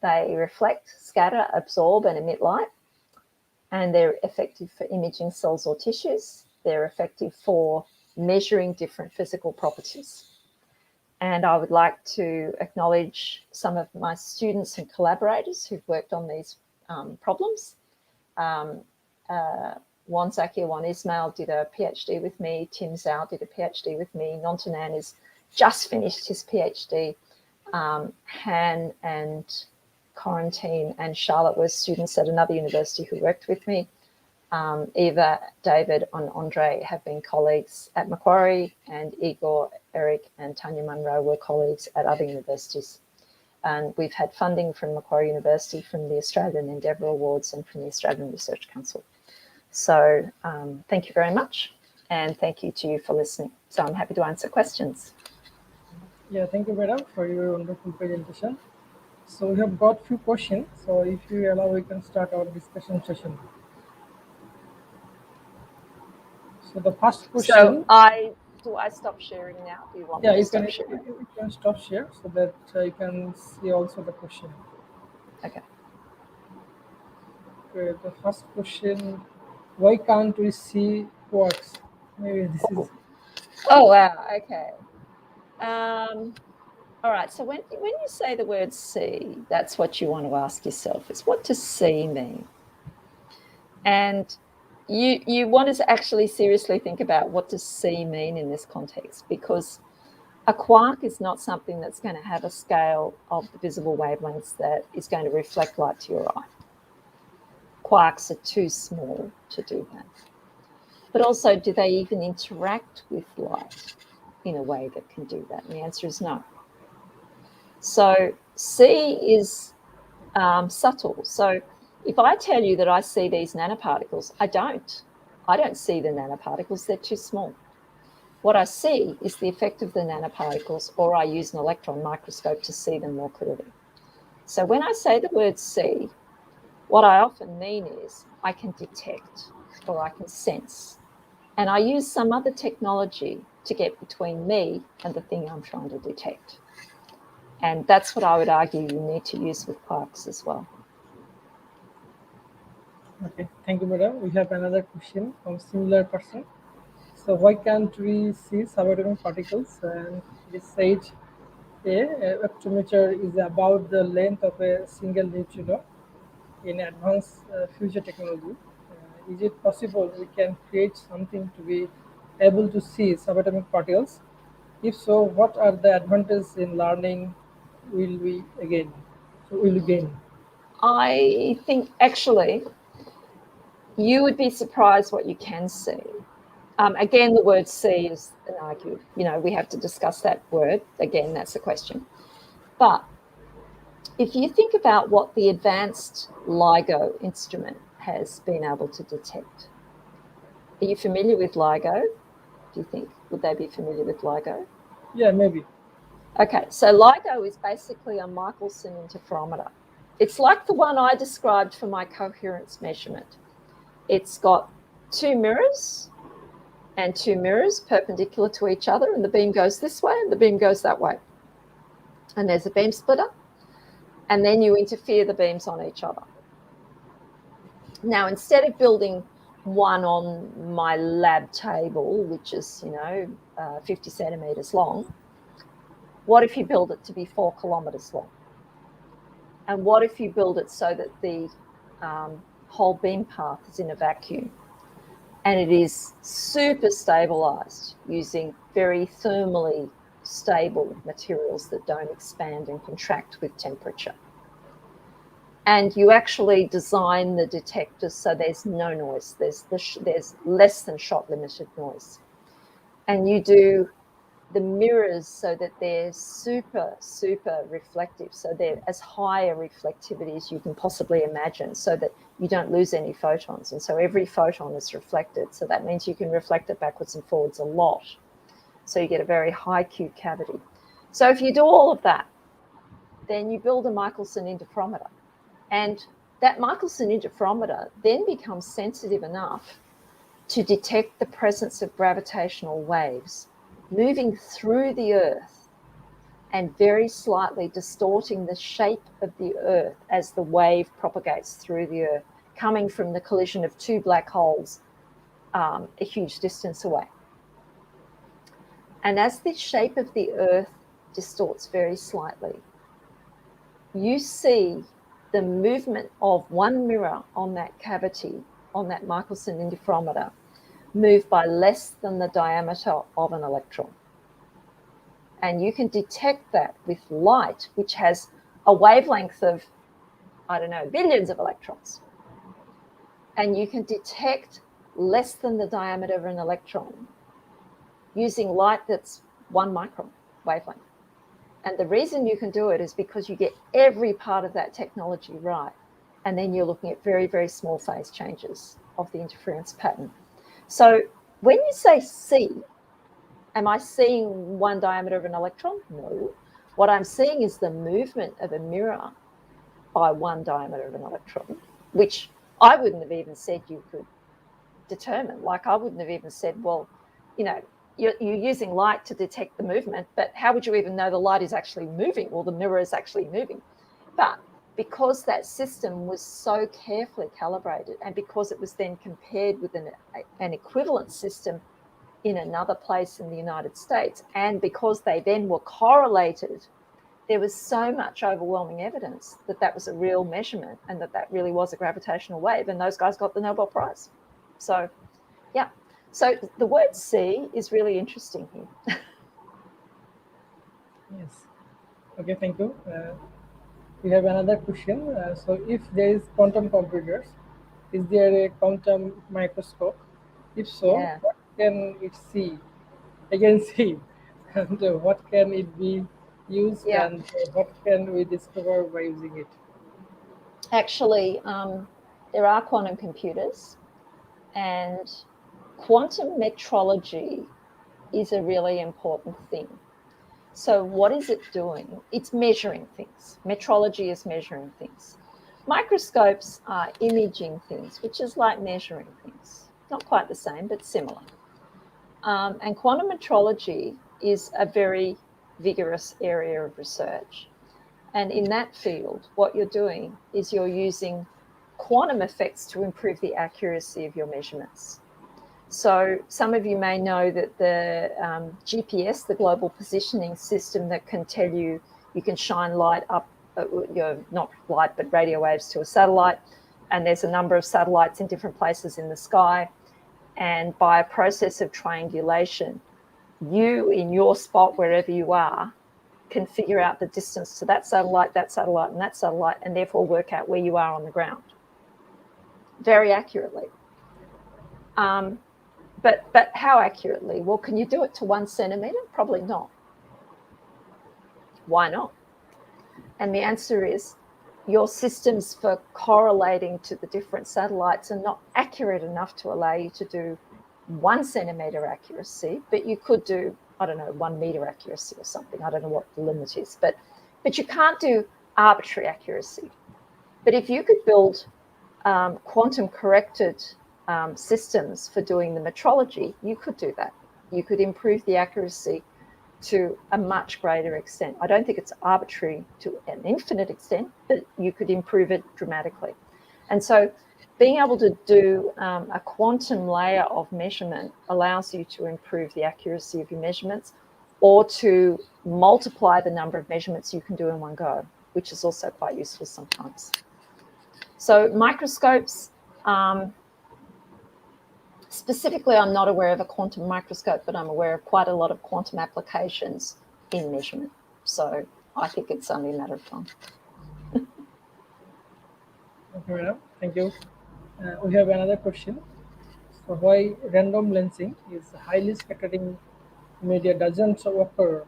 They reflect, scatter, absorb and emit light, and they're effective for imaging cells or tissues. They're effective for measuring different physical properties. And I would like to acknowledge some of my students and collaborators who've worked on these problems. Juan Zakir, Juan Ismail did a PhD with me. Tim Zhao did a PhD with me. Nontanan has just finished his PhD. Han and Corentin and Charlotte were students at another university who worked with me. Eva, David and Andre have been colleagues at Macquarie, and Igor, Eric and Tanya Munro were colleagues at other universities. And we've had funding from Macquarie University, from the Australian Endeavour Awards and from the Australian Research Council. So thank you very much, and thank you to you for listening. So I'm happy to answer questions. Yeah, thank you, madam, for your wonderful presentation. So we have got few questions. So if you allow, we can start our discussion session. So the first question. So do I stop sharing now? Do you want me to stop sharing? You can stop share so that you can see also the question. Okay. Okay, the first question: why can't we see quarks? Maybe this is. Oh wow. Okay. All right. So when you say the word "see," that's what you want to ask yourself: is what does "see" mean? And you want to actually seriously think about what does "see" mean in this context, because a quark is not something that's going to have a scale of the visible wavelengths that is going to reflect light to your eye. Quarks are too small to do that. But also, do they even interact with light in a way that can do that? And the answer is no. So see is subtle. So if I tell you that I see these nanoparticles, I don't see the nanoparticles, they're too small. What I see is the effect of the nanoparticles, or I use an electron microscope to see them more clearly. So when I say the word see, what I often mean is I can detect or I can sense. and I use some other technology to get between me and the thing I'm trying to detect. And that's what I would argue you need to use with quarks as well. Okay, thank you, madam. We have another question from similar person. So why can't we see subatomic particles? And it said a spectrometer is about the length of a single neutrino in advanced future technology. Is it possible we can create something to be able to see subatomic particles? If so, what are the advantages in learning will we again? So will we gain? I think actually you would be surprised what you can see. Again, the word see is an argue. We have to discuss that word. Again, that's the question. But if you think about what the advanced LIGO instrument has been able to detect, are you familiar with LIGO? Do you think, would they be familiar with LIGO? Yeah, maybe. Okay, so LIGO is basically a Michelson interferometer. It's like the one I described for my coherence measurement. It's got two mirrors and two mirrors perpendicular to each other, and the beam goes this way and the beam goes that way. And there's a beam splitter, and then you interfere the beams on each other. Now, instead of building one on my lab table, which is, 50 centimeters long, what if you build it to be 4 kilometers long? And what if you build it so that the whole beam path is in a vacuum and it is super stabilized using very thermally stable materials that don't expand and contract with temperature? And you actually design the detectors so there's no noise. There's less than shot limited noise. And you do the mirrors so that they're super, super reflective. So they're as high a reflectivity as you can possibly imagine so that you don't lose any photons. And so every photon is reflected. So that means you can reflect it backwards and forwards a lot. So you get a very high Q cavity. So if you do all of that, then you build a Michelson interferometer. And that Michelson interferometer then becomes sensitive enough to detect the presence of gravitational waves moving through the Earth and very slightly distorting the shape of the Earth as the wave propagates through the Earth, coming from the collision of two black holes a huge distance away. And as the shape of the Earth distorts very slightly, you see the movement of one mirror on that cavity, on that Michelson interferometer, move by less than the diameter of an electron. And you can detect that with light, which has a wavelength of, billions of electrons. And you can detect less than the diameter of an electron using light that's 1 micron wavelength. And the reason you can do it is because you get every part of that technology right. And then you're looking at very, very small phase changes of the interference pattern. So when you say see, am I seeing 1 diameter of an electron? No. What I'm seeing is the movement of a mirror by 1 diameter of an electron, which I wouldn't have even said you could determine. Like I wouldn't have even said, well, you're using light to detect the movement, but how would you even know the light is actually moving or the mirror is actually moving? But because that system was so carefully calibrated and because it was then compared with an equivalent system in another place in the United States, and because they then were correlated, there was so much overwhelming evidence that that was a real measurement and that really was a gravitational wave, and those guys got the Nobel Prize. So, yeah. So the word see is really interesting here. Yes. Okay, thank you. We have another question. So, if there is quantum computers, is there a quantum microscope? If so, Yeah. what can it see? Again, see, and what can it be used, Yeah. and what can we discover by using it? Actually, there are quantum computers, and quantum metrology is a really important thing. So what is it doing? It's measuring things. Metrology is measuring things. Microscopes are imaging things, which is like measuring things. Not quite the same, but similar. And quantum metrology is a very vigorous area of research. And in that field, what you're doing is you're using quantum effects to improve the accuracy of your measurements. So some of you may know that the GPS, the global positioning system that can tell you, you can shine light up, not light, but radio waves to a satellite. And there's a number of satellites in different places in the sky. And by a process of triangulation, you in your spot, wherever you are, can figure out the distance to that satellite, and that satellite, and therefore work out where you are on the ground very accurately. But how accurately? Well, can you do it to 1 centimetre? Probably not. Why not? And the answer is your systems for correlating to the different satellites are not accurate enough to allow you to do 1 centimetre accuracy, but you could do, I don't know, 1 metre accuracy or something. I don't know what the limit is, but you can't do arbitrary accuracy. But if you could build quantum corrected systems for doing the metrology, you could do that. You could improve the accuracy to a much greater extent. I don't think it's arbitrary to an infinite extent, but you could improve it dramatically. And so being able to do a quantum layer of measurement allows you to improve the accuracy of your measurements, or to multiply the number of measurements you can do in one go, which is also quite useful sometimes. So microscopes, specifically, I'm not aware of a quantum microscope, but I'm aware of quite a lot of quantum applications in measurement. So I think it's only a matter of time. Okay, madam. Thank you. We have another question. So why random lensing is highly scattering media doesn't occur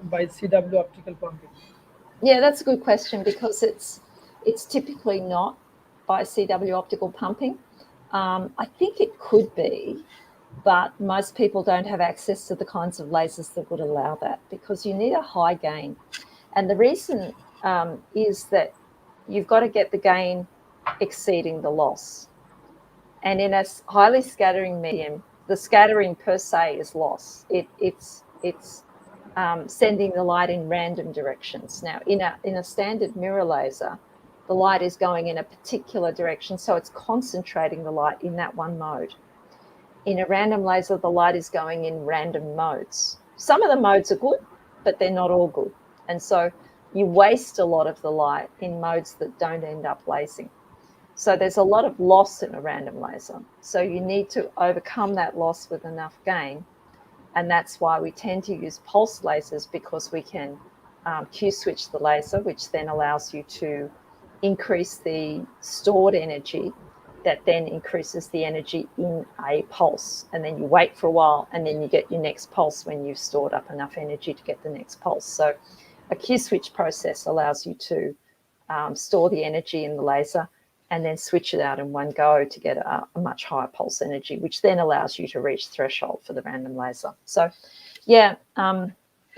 by CW optical pumping? Yeah, that's a good question, because it's typically not by CW optical pumping. I think it could be, but most people don't have access to the kinds of lasers that would allow that, because you need a high gain. And the reason is that you've got to get the gain exceeding the loss. And in a highly scattering medium, the scattering per se is loss. It's sending the light in random directions. Now, in a standard mirror laser, the light is going in a particular direction, so it's concentrating the light in that one mode. In a random laser, the light is going in random modes. Some of the modes are good, but they're not all good. And so you waste a lot of the light in modes that don't end up lasing. So there's a lot of loss in a random laser. So you need to overcome that loss with enough gain. And that's why we tend to use pulse lasers, because we can Q switch the laser, which then allows you to increase the stored energy that then increases the energy in a pulse. And then you wait for a while, and then you get your next pulse when you've stored up enough energy to get the next pulse. So a Q switch process allows you to store the energy in the laser and then switch it out in one go to get a much higher pulse energy, which then allows you to reach threshold for the random laser. So yeah,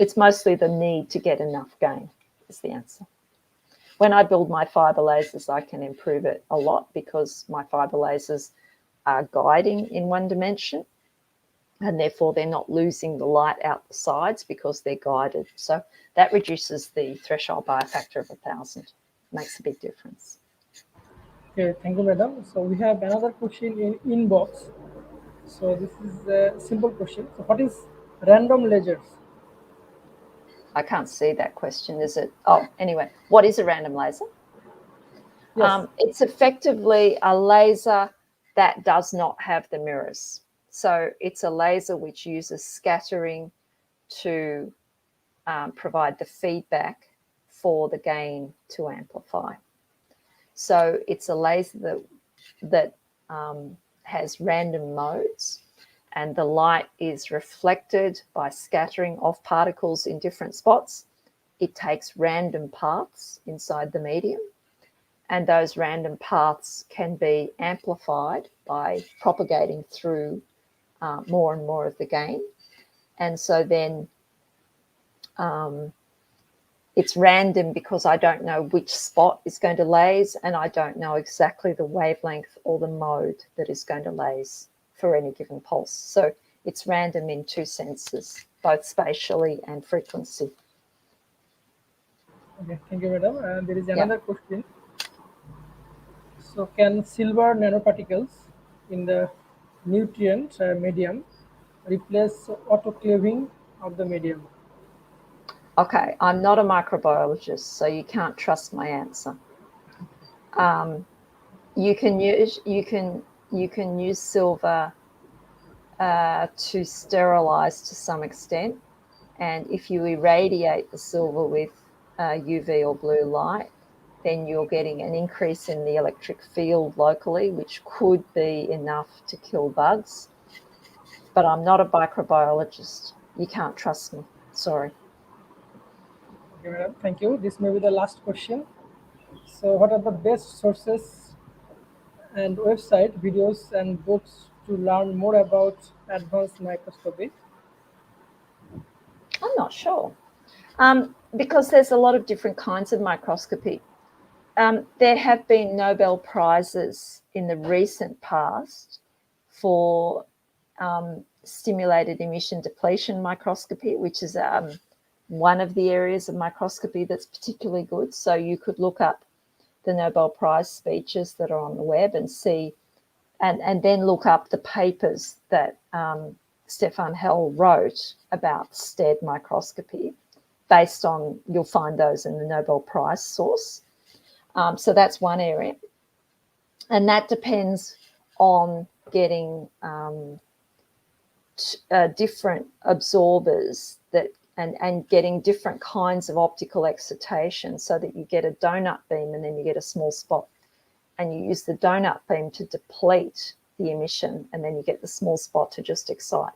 it's mostly the need to get enough gain is the answer. When I build my fiber lasers, I can improve it a lot, because my fiber lasers are guiding in one dimension, and therefore they're not losing the light out the sides because they're guided. So that reduces the threshold by a factor of 1,000. Makes a big difference. Okay, thank you, madam. So we have another question in inbox. So this is a simple question. So what is random lasers? I can't see that question. Is it? Oh, anyway, what is a random laser? Yes. It's effectively a laser that does not have the mirrors. So it's a laser which uses scattering to provide the feedback for the gain to amplify. So it's a laser that has random modes, and the light is reflected by scattering of particles in different spots. It takes random paths inside the medium, and those random paths can be amplified by propagating through more and more of the gain. And so then it's random because I don't know which spot is going to lase, and I don't know exactly the wavelength or the mode that is going to lase for any given pulse. So It's random in two senses, both spatially and frequency. Okay, thank you, madam. And there is Yeah. another question. So, can silver nanoparticles in the nutrient medium replace autoclaving of the medium? Okay, I'm not a microbiologist, so you can't trust my answer. You can use silver to sterilize to some extent, and if you irradiate the silver with UV or blue light, then you're getting an increase in the electric field locally, which could be enough to kill bugs. But I'm not a microbiologist. You can't trust me. Sorry. Okay, madam. Thank you. This may be the last question. So, what are the best sources and website videos and books to learn more about advanced microscopy? I'm not sure. Because there's a lot of different kinds of microscopy. There have been Nobel Prizes in the recent past for stimulated emission depletion microscopy, which is one of the areas of microscopy that's particularly good. So you could look up the Nobel Prize speeches that are on the web and see, and then look up the papers that Stefan Hell wrote about STED microscopy. Based on, you'll find those in the Nobel Prize source. So that's one area. And that depends on getting different absorbers that and getting different kinds of optical excitation so that you get a donut beam and then you get a small spot. And you use the donut beam to deplete the emission and then you get the small spot to just excite.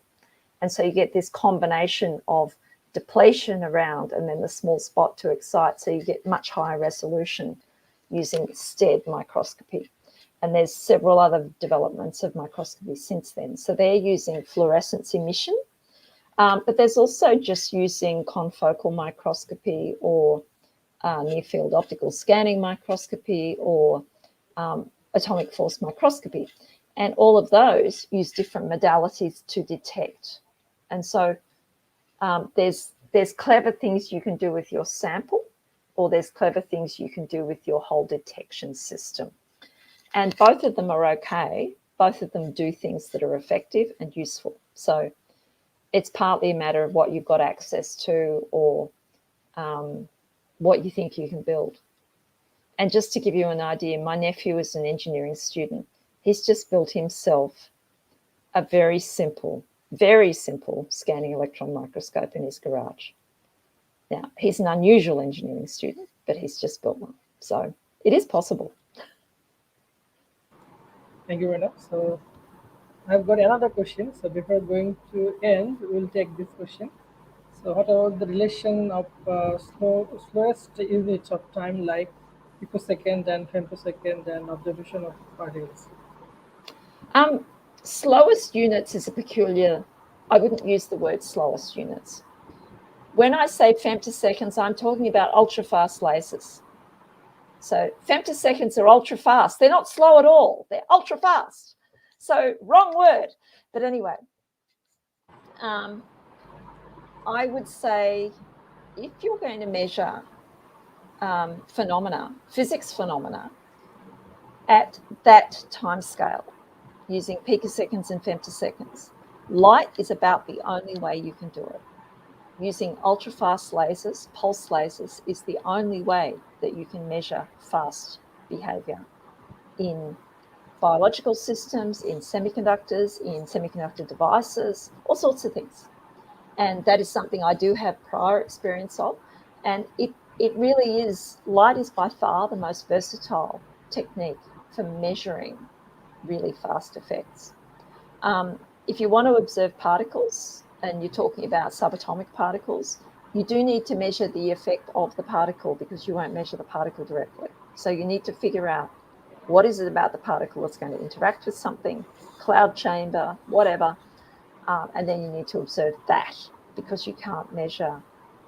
And so you get this combination of depletion around and then the small spot to excite. So you get much higher resolution using STED microscopy. And there's several other developments of microscopy since then. So they're using fluorescence emission, but there's also just using confocal microscopy or near field optical scanning microscopy or atomic force microscopy. And all of those use different modalities to detect. And so there's clever things you can do with your sample, or there's clever things you can do with your whole detection system. And both of them are okay. Both of them do things that are effective and useful. So it's partly a matter of what you've got access to or what you think you can build. And just to give you an idea, my nephew is an engineering student. He's just built himself a very simple scanning electron microscope in his garage. Now, he's an unusual engineering student, but he's just built one. So it is possible. Thank you, madam. So, I've got another question. So, before going to end, we'll take this question. So, what about the relation of slowest units of time like picosecond and femtosecond and observation of particles? Slowest units is a peculiar, I wouldn't use the word slowest units. When I say femtoseconds, I'm talking about ultra-fast lasers. So femtoseconds are ultra-fast. They're not slow at all. They're ultra-fast. So wrong word. But anyway, I would say if you're going to measure phenomena, physics phenomena, at that time scale, using picoseconds and femtoseconds, light is about the only way you can do it. Using ultra-fast lasers, pulse lasers, is the only way that you can measure fast behavior in biological systems, in semiconductor devices, all sorts of things. And that is something I do have prior experience of. And it really is, light is by far the most versatile technique for measuring really fast effects. If you want to observe particles, and you're talking about subatomic particles, you do need to measure the effect of the particle because you won't measure the particle directly. So you need to figure out what is it about the particle that's going to interact with something, cloud chamber, whatever, and then you need to observe that because you can't measure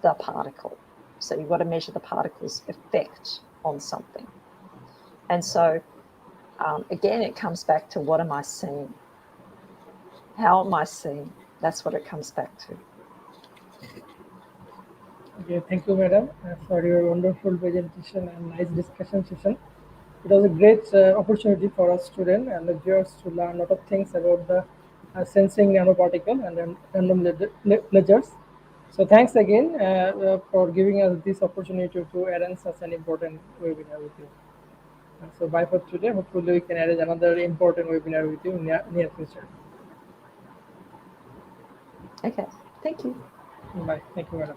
the particle. So you've got to measure the particle's effect on something. And so, again, it comes back to what am I seeing? How am I seeing? that's what it comes back to. Okay, thank you, madam, for your wonderful presentation and nice discussion session. It was a great opportunity for us students and the viewers to learn a lot of things about the sensing nanoparticle and then random ledgers. So thanks again for giving us this opportunity to arrange such an important webinar with you. So bye for today. Hopefully we can arrange another important webinar with you in near future. Okay, thank you. Bye. Thank you, madam.